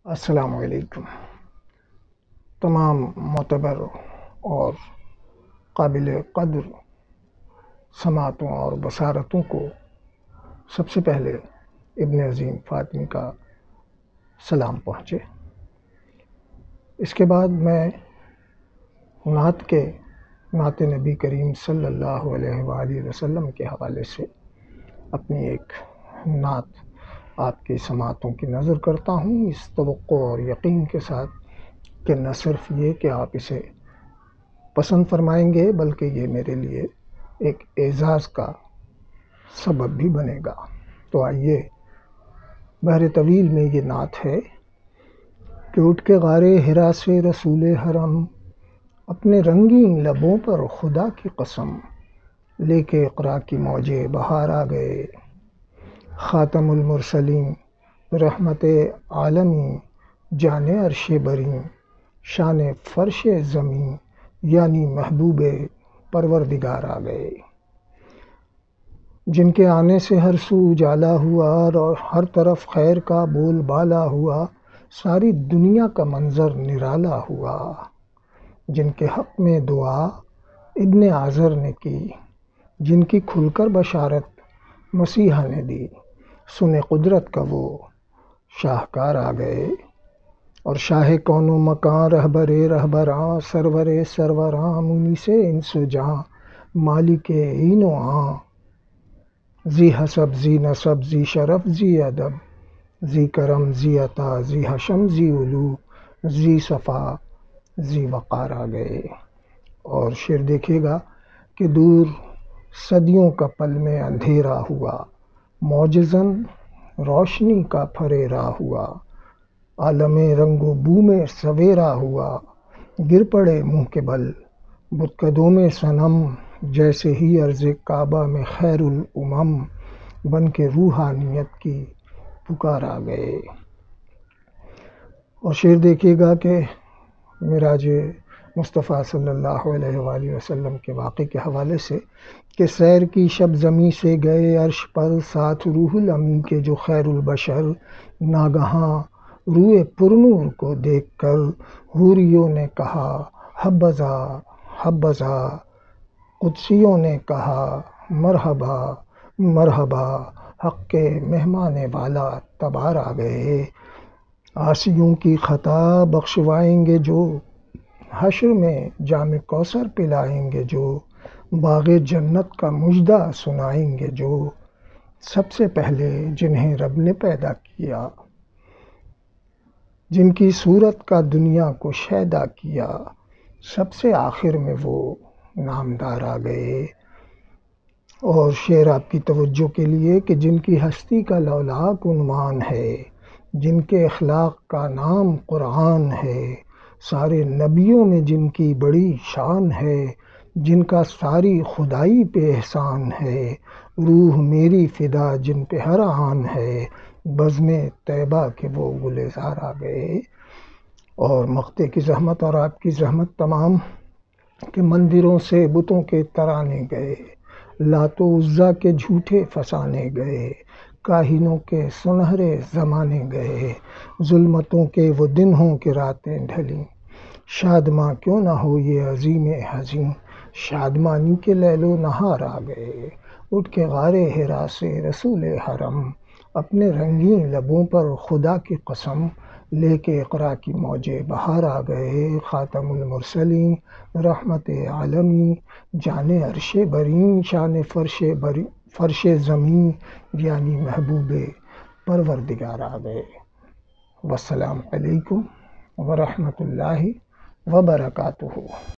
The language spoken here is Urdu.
السلام علیکم۔ تمام معتبر اور قابل قدر سماعتوں اور بصارتوں کو سب سے پہلے ابن عظیم فاطمی کا سلام پہنچے۔ اس کے بعد میں نعت نبی کریم صلی اللہ علیہ وآلہ وسلم کے حوالے سے اپنی ایک نعت آپ کی سماعتوں کی نظر کرتا ہوں، اس توقع اور یقین کے ساتھ کہ نہ صرف یہ کہ آپ اسے پسند فرمائیں گے بلکہ یہ میرے لیے ایک اعزاز کا سبب بھی بنے گا۔ تو آئیے، بحر طویل میں یہ نعت ہے کہ اٹھ کے غارِ حرا سے رسول حرم، اپنے رنگین لبوں پر خدا کی قسم، لے کے اقرا کی موجے بہار آ گئے۔ خاتم المرسلین، رحمت عالمی، جان عرش بری، شان فرش زمیں، یعنی محبوب پروردگار آ گئے، جن کے آنے سے ہر سو اجالا ہوا اور ہر طرف خیر کا بول بالا ہوا، ساری دنیا کا منظر نرالا ہوا، جن کے حق میں دعا ابن آذر نے کی، جن کی کھل کر بشارت مسیحا نے دی، سنے قدرت کا وہ شاہکار آ گئے، اور شاہ کون و مکان، رہبر رہبراں، سرور سروراں، مونس انس و جاں، مالک عین و عاں، ذی حسب ذی نسب ذی شرف ذی ادب، ذی کرم ذی عطا ذی حشم ذی علو، ذی صفا ذی وقار آ گئے۔ اور شعر دیکھیے گا کہ دور صدیوں کا پل میں اندھیرا ہوا، معجزاً روشنی کا پھریرا ہوا، عالم رنگ و بو میں سویرا ہوا، گر پڑے منہ کے بل بتکدوں میں صنم، جیسے ہی عرض کعبہ میں خیر الامم، بن کے روحانیت کی پکار آ گئے۔ اور شعر دیکھیے گا کہ معراج مصطفیٰ صلی اللہ علیہ وآلہ وسلم کے واقعے کے حوالے سے کہ سیر کی شب زمیں سے گئے عرش پر، ساتھ روح الامین کے جو خیر البشر، ناگہاں روئے پرنور کو دیکھ کر حوریوں نے کہا حبذا حبذا، قدسیوں نے کہا مرحبا مرحبا، حق کے مہمان والا تبار آ گئے، عاصیوں کی خطا بخشوائیں گے جو، حشر میں جام کوثر پلائیں گے جو، باغ جنت کا مژدہ سنائیں گے جو، سب سے پہلے جنہیں رب نے پیدا کیا، جن کی صورت کا دنیا کو شیدا کیا، سب سے آخر میں وہ نامدار آ گئے۔ اور شعر آپ کی توجہ کے لیے کہ جن کی ہستی کا لولاک عنوان ہے، جن کے اخلاق کا نام قرآن ہے، سارے نبیوں میں جن کی بڑی شان ہے، جن کا ساری خدائی پہ احسان ہے، روح میری فدا جن پہ ہر آن ہے، بزم طیبہ کے وہ گلزار آ گئے۔ اور مقطع کی زحمت اور آپ کی زحمت تمام کہ مندروں سے بتوں کے ترانے گئے، لات و عزیٰ کے جھوٹے فسانے گئے، کاہنوں کے سنہرے زمانے گئے، ظلمتوں کے وہ دن ہوں کہ راتیں ڈھلیں، شادماں کیوں نہ ہو یہ عظیم حزین، شادمانی کے لیل و نہار آ گئے۔ اٹھ کے غارِ حرا سے رسول حرم، اپنے رنگین لبوں پر خدا کی قسم، لے کے اقرا کی موجے بہار آ گئے۔ خاتم المرسلین، رحمت عالمی، جان عرش بری، شان فرش زمیں، یعنی محبوب پروردگار آ گئے۔ والسلام علیکم ورحمۃ اللہ وبرکاتہ۔